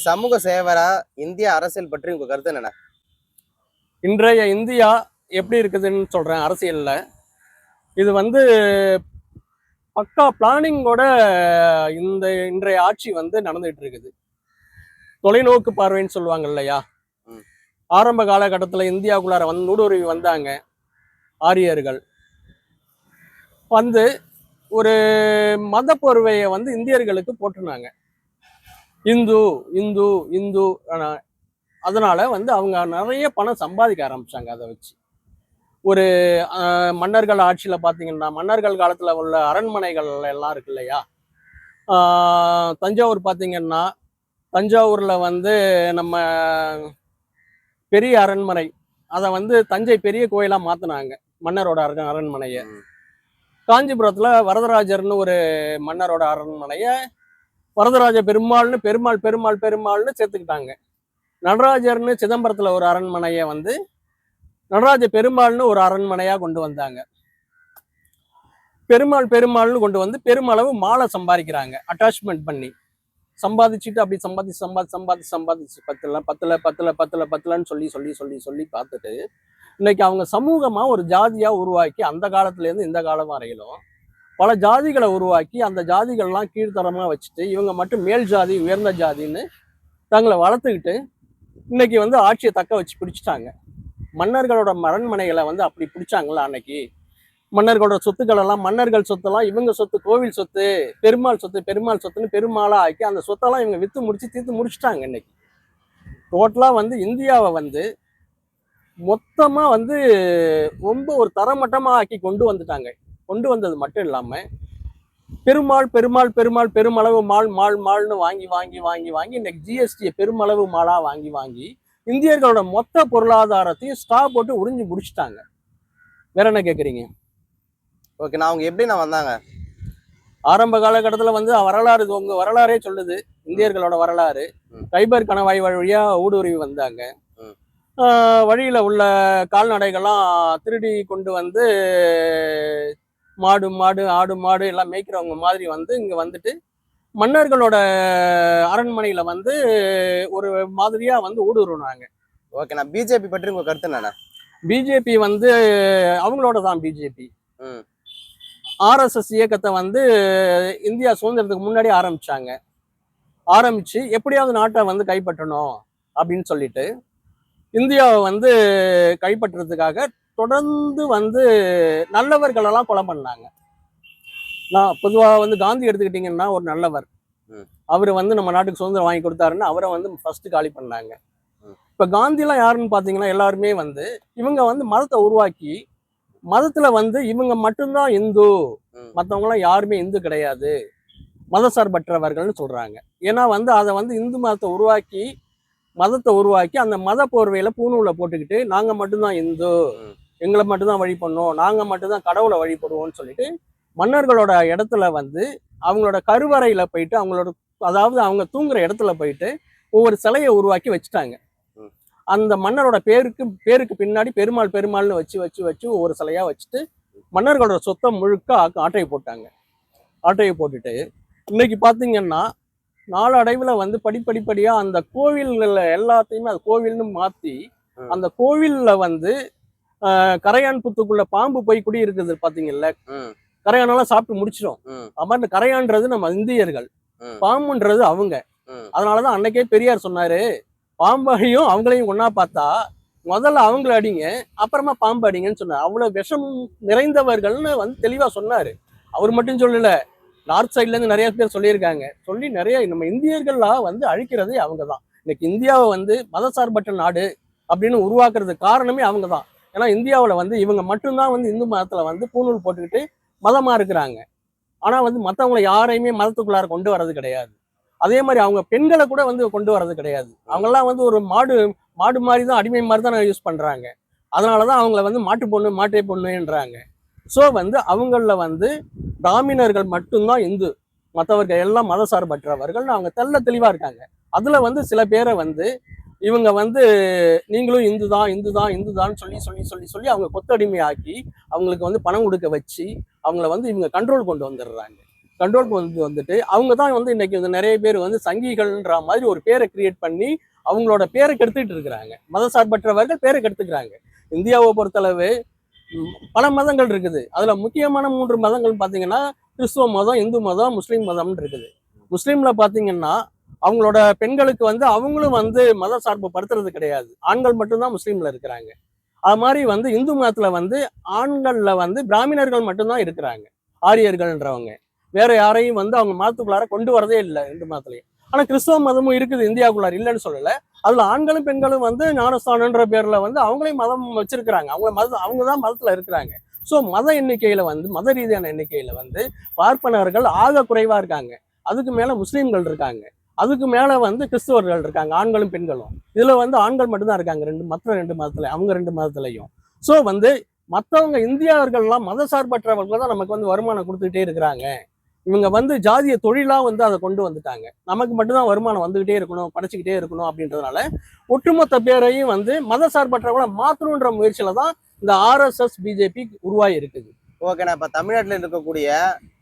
சமூக சேவரா இந்திய அரசியல் பற்றி உங்க கருத்து என்ன? இன்றைய இந்தியா எப்படி இருக்குதுன்னு சொல்றேன். அரசியல்ல இது பக்கா பிளானிங்கோட இன்றைய ஆட்சி நடந்துட்டு இருக்குது. தொலைநோக்கு பார்வைன்னு சொல்லுவாங்க இல்லையா? ஆரம்ப காலகட்டத்தில் இந்தியாவுக்குள்ளார ஊடுருவி வந்தாங்க ஆரியர்கள். ஒரு மத போர்வையை இந்தியர்களுக்கு போட்டுனாங்க. இந்து இந்து இந்து. அதனால அவங்க நிறைய பணம் சம்பாதிக்க ஆரம்பிச்சாங்க. அதை வச்சு ஒரு மன்னர்கள் ஆட்சியில் பார்த்தீங்கன்னா, மன்னர்கள் காலத்தில் உள்ள அரண்மனைகள் எல்லாம் இருக்கு இல்லையா? தஞ்சாவூர் பார்த்தீங்கன்னா, தஞ்சாவூரில் நம்ம பெரிய அரண்மனை, அதை தஞ்சை பெரிய கோயிலாக மாற்றினாங்க, மன்னரோட அரண்மனையை. காஞ்சிபுரத்தில் வரதராஜர்னு ஒரு மன்னரோட அரண்மனையை வரதராஜ பெருமாள்னு பெருமாள் பெருமாள் பெருமாள்னு சேர்த்துக்கிட்டாங்க. நடராஜர்னு சிதம்பரத்தில் ஒரு அரண்மனையை நடராஜ பெருமாள்னு ஒரு அரண்மனையாக கொண்டு வந்தாங்க. பெருமாள் பெருமாள்னு கொண்டு பெருமளவு மாலை சம்பாதிக்கிறாங்க. அட்டாச்மெண்ட் பண்ணி சம்பாதிச்சுட்டு அப்படி சம்பாதிச்சு பத்துலன்னு சொல்லி பார்த்துட்டு இன்னைக்கு அவங்க சமூகமா ஒரு ஜாதியா உருவாக்கி அந்த காலத்துல இருந்து இந்த காலம் வரையிலும் பல ஜாதிகளை உருவாக்கி அந்த ஜாதிகள்லாம் கீழ்த்தரமா வச்சுட்டு இவங்க மட்டும் மேல் ஜாதி உயர்ந்த ஜாதின்னு தங்களை வளர்த்துக்கிட்டு இன்னைக்கு ஆட்சியை தக்க வச்சு பிடிச்சிட்டாங்க. மன்னர்களோட அரண்மனைகளை அப்படி பிடிச்சாங்களா? அன்னைக்கு மன்னர்களோட சொத்துக்கள் எல்லாம், மன்னர்கள் சொத்தெல்லாம் இவங்க சொத்து, கோவில் சொத்து, பெருமாள் சொத்துன்னு பெருமாளா ஆக்கி அந்த சொத்தெல்லாம் இவங்க வித்து முடிச்சு தீர்த்து முடிச்சுட்டாங்க. இன்னைக்கு டோட்டலா இந்தியாவை மொத்தமா ரொம்ப ஒரு தரமட்டமா ஆக்கி கொண்டு வந்துட்டாங்க. கொண்டு வந்தது மட்டும் இல்லாம பெருமாள் பெருமாள் பெருமாள் பெருமளவு மாள்னு வாங்கி இன்னைக்கு ஜிஎஸ்டியை பெருமளவு மாலா வாங்கி இந்தியர்களோட மொத்த பொருளாதாரத்தையும் ஸ்டாப் போட்டு உறிஞ்சி முடிச்சுட்டாங்க. வேற என்ன கேட்குறீங்க? ஓகே, அவங்க எப்படி வந்தாங்க? ஆரம்ப காலகட்டத்தில் வரலாறு, உங்க வரலாறே சொல்லுது. இந்தியர்களோட வரலாறு கைபர் கணவாய் வழியா ஊடுருவி வந்தாங்க. வழியில உள்ள கால்நடைகள்லாம் திருடி கொண்டு மாடு ஆடு எல்லாம் மேய்க்கிறவங்க மாதிரி இங்க வந்துட்டு மன்னர்களோட அரண்மனையில ஒரு மாதிரியா ஊடுருவினாங்க. ஓகே, நான் பிஜேபி பற்றி உங்க கருத்து என்ன? பிஜேபி அவங்களோட தான். பிஜேபி ஆர்எஸ்எஸ் இயக்கத்தை இந்தியா சுதந்திரத்துக்கு முன்னாடி ஆரம்பிச்சு எப்படியாவது நாட்டை கைப்பற்றணும் அப்படின்னு சொல்லிட்டு இந்தியாவை கைப்பற்றுறதுக்காக தொடர்ந்து நல்லவர்களெல்லாம் கொலை பண்ணாங்க. நான் பொதுவாக காந்தி எடுத்துக்கிட்டீங்கன்னா ஒரு நல்லவர். அவர் நம்ம நாட்டுக்கு சுதந்திரம் வாங்கி கொடுத்தாருன்னு அவரை ஃபர்ஸ்ட் காலி பண்ணாங்க. இப்ப காந்திலாம் யாருன்னு பாத்தீங்கன்னா எல்லாருமே இவங்க மதத்தை உருவாக்கி மதத்துல இவங்க மட்டும்தான் இந்து, மற்றவங்க எல்லாம் யாருமே இந்து கிடையாது, மதசார்பற்றவர்கள்னு சொல்றாங்க. ஏன்னா அதை இந்து மதத்தை உருவாக்கி அந்த மத போர்வையில பூணூல போட்டுக்கிட்டு நாங்க மட்டும்தான் இந்து, எங்களை மட்டும்தான் வழிபடணும், நாங்க மட்டும்தான் கடவுளை வழிபடுவோம்னு சொல்லிட்டு மன்னர்களோட இடத்துல அவங்களோட கருவறையில போயிட்டு அதாவது அவங்க தூங்குற இடத்துல போயிட்டு ஒவ்வொரு சிலையை உருவாக்கி வச்சுட்டாங்க. அந்த மன்னரோட பேருக்கு பின்னாடி பெருமாள் பெருமாள்னு வச்சு ஒவ்வொரு சிலையா வச்சுட்டு மன்னர்களோட சொத்தை முழுக்க ஆட்டையை போட்டுட்டு இன்னைக்கு பாத்தீங்கன்னா நாளடைவுல படிப்படியா அந்த கோவில்கள் எல்லாத்தையுமே அது கோவில்னு மாத்தி அந்த கோவில்ல கரையான் புத்துக்குள்ள பாம்பு போய் குடி இருக்குது பாத்தீங்கல்ல. கரையானெல்லாம் சாப்பிட்டு முடிச்சிடும். அம்மா கரையான்றது நம்ம இந்தியர்கள், பாம்புன்றது அவங்க. அதனாலதான் அன்னைக்கே பெரியார் சொன்னாரு, பாம்பையும் அவங்களையும் ஒன்னா பார்த்தா முதல்ல அவங்கள அடிங்க, அப்புறமா பாம்பு அடிங்கன்னு சொன்னார். அவ்வளவு விஷம் நிறைந்தவர்கள்னு தெளிவா சொன்னாரு. அவர் மட்டும் சொல்லல, நார்த் சைட்ல இருந்து நிறைய பேர் சொல்லியிருக்காங்க. சொல்லி நிறைய நம்ம இந்தியர்கள்லாம் அழிக்கிறதே அவங்க தான். இன்னைக்கு இந்தியாவை மதசார்பற்ற நாடு அப்படின்னு உருவாக்குறதுக்கு காரணமே அவங்க தான். ஏன்னா இந்தியாவில் இவங்க மட்டும்தான் இந்து மதத்துல பூணூல் போட்டுக்கிட்டு மதமா இருக்கிறாங்க. ஆனா மற்றவங்களை யாரையுமே மதத்துக்குள்ளார கொண்டு வர்றது கிடையாது. அதே மாதிரி அவங்க பெண்களை கூட கொண்டு வர்றது கிடையாது. அவங்கெல்லாம் ஒரு மாடு மாதிரி தான், அடிமை மாதிரி தான் யூஸ் பண்றாங்க. அதனாலதான் அவங்கள மாட்டை பொண்ணுன்றாங்க. ஸோ அவங்கள பிராமணர்கள் மட்டும்தான் இந்து, மற்றவர்கள் எல்லாம் மதசார்பற்றவர்கள் அவங்க தெளிவா இருக்காங்க. அதுல சில பேரை இவங்க நீங்களும் இந்துதான் சொல்லி அவங்க கொத்தடிமை ஆக்கி அவங்களுக்கு பணம் கொடுக்க வச்சு அவங்கள இவங்க கண்ட்ரோல் கொண்டு வந்துடுறாங்க. கண்ட்ரோல் வந்துட்டு அவங்க தான் வந்து இன்னைக்கு வந்து நிறைய பேர் வந்து சங்கிகள்ன்ற மாதிரி ஒரு பேரை கிரியேட் பண்ணி அவங்களோட பேரை கெடுத்துட்டு இருக்கிறாங்க. மதசார்பற்றவர்கள் பேரை கெடுத்துக்கிறாங்க. இந்தியாவை பொறுத்தளவு பல மதங்கள் இருக்குது. அதுல முக்கியமான 3 மதங்கள் பாத்தீங்கன்னா கிறிஸ்துவ மதம், இந்து மதம், முஸ்லீம் மதம்னு இருக்குது. முஸ்லீம்ல பாத்தீங்கன்னா அவங்களோட பெண்களுக்கு வந்து அவங்களும் வந்து மத சார்பு படுத்துறது கிடையாது. ஆண்கள் மட்டும்தான் முஸ்லீம்ல இருக்கிறாங்க. அது மாதிரி வந்து இந்து மதத்துல வந்து ஆண்கள்ல வந்து பிராமணர்கள் மட்டும்தான் இருக்கிறாங்க. ஆரியர்கள்ன்றவங்க வேற யாரையும் வந்து அவங்க மதத்துக்குள்ளார கொண்டு வரதே இல்லை இந்து மதத்துலயும். ஆனா கிறிஸ்தவ மதமும் இருக்குது இந்தியாவுக்குள்ளார, இல்லைன்னு சொல்லல. அதுல ஆண்களும் பெண்களும் வந்து ஞானஸ்தானன்ற பேர்ல வந்து அவங்களையும் மதம் வச்சிருக்கிறாங்க. அவங்க தான் மதத்துல இருக்கிறாங்க. ஸோ மத எண்ணிக்கையில வந்து மத ரீதியான எண்ணிக்கையில வந்து பார்ப்பனர்கள் ஆக குறைவா இருக்காங்க. அதுக்கு மேல முஸ்லீம்கள் இருக்காங்க. அதுக்கு மேல வந்து கிறிஸ்தவர்கள் இருக்காங்க, ஆண்களும் பெண்களும். இதுல வந்து ஆண்கள் மட்டும்தான் இருக்காங்க மற்ற 2 மதத்துல, அவங்க 2 மதத்துலையும். ஸோ வந்து மற்றவங்க இந்தியர்கள்லாம் மத சார்பற்றவர்கள் தான் நமக்கு வந்து வருமானம் கொடுத்துக்கிட்டே இருக்கிறாங்க. இவங்க வந்து ஜாதிய தொழிலா வந்து அதை கொண்டு வந்துட்டாங்க. நமக்கு மட்டும்தான் வருமானம் வந்துகிட்டே இருக்கணும், படைச்சிக்கிட்டே இருக்கணும் அப்படின்றதுனால ஒட்டுமொத்த பேரையும் வந்து மத சார்பற்றவங்கள மாற்றணுன்ற முயற்சியில தான் இந்த RSS பிஜேபி உருவாகி இருக்குது. ஓகேண்ணா, இப்ப தமிழ்நாட்டுல இருக்கக்கூடிய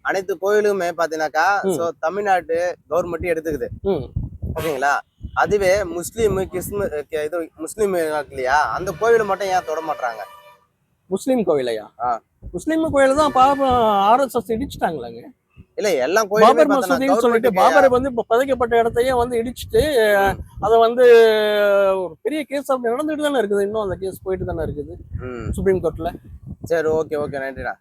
அனைத்து கோயிலுமே பாத்தீங்கன்னாக்கா சோ தமிழ்நாட்டு கவர்மெண்ட் எடுத்துக்குது. ம். ஓகேங்களா? அதுவே முஸ்லீம் இது முஸ்லீம் இருக்கு இல்லையா, அந்த கோவிலை மட்டும் ஏன் தொட மாட்டாங்க? முஸ்லீம் கோயிலையா? ஆ. முஸ்லீம் கோயில தான் பாப்பா RSS இடிச்சிட்டாங்களாங்க. இல்ல எல்லா கோயிலுமே பாபர் மசூதின்னு சொல்லிட்டு பாபரை வந்து இப்ப புதைக்கப்பட்ட இடத்தையே வந்து இடிச்சுட்டு அதை வந்து ஒரு பெரிய கேஸ் அப்படி நடந்துட்டு தானே இருக்குது. இன்னும் அந்த கேஸ் போயிட்டு தானே இருக்குது சுப்ரீம் கோர்ட்ல. சரி, ஓகே ஓகே, நன்றிண்ணா.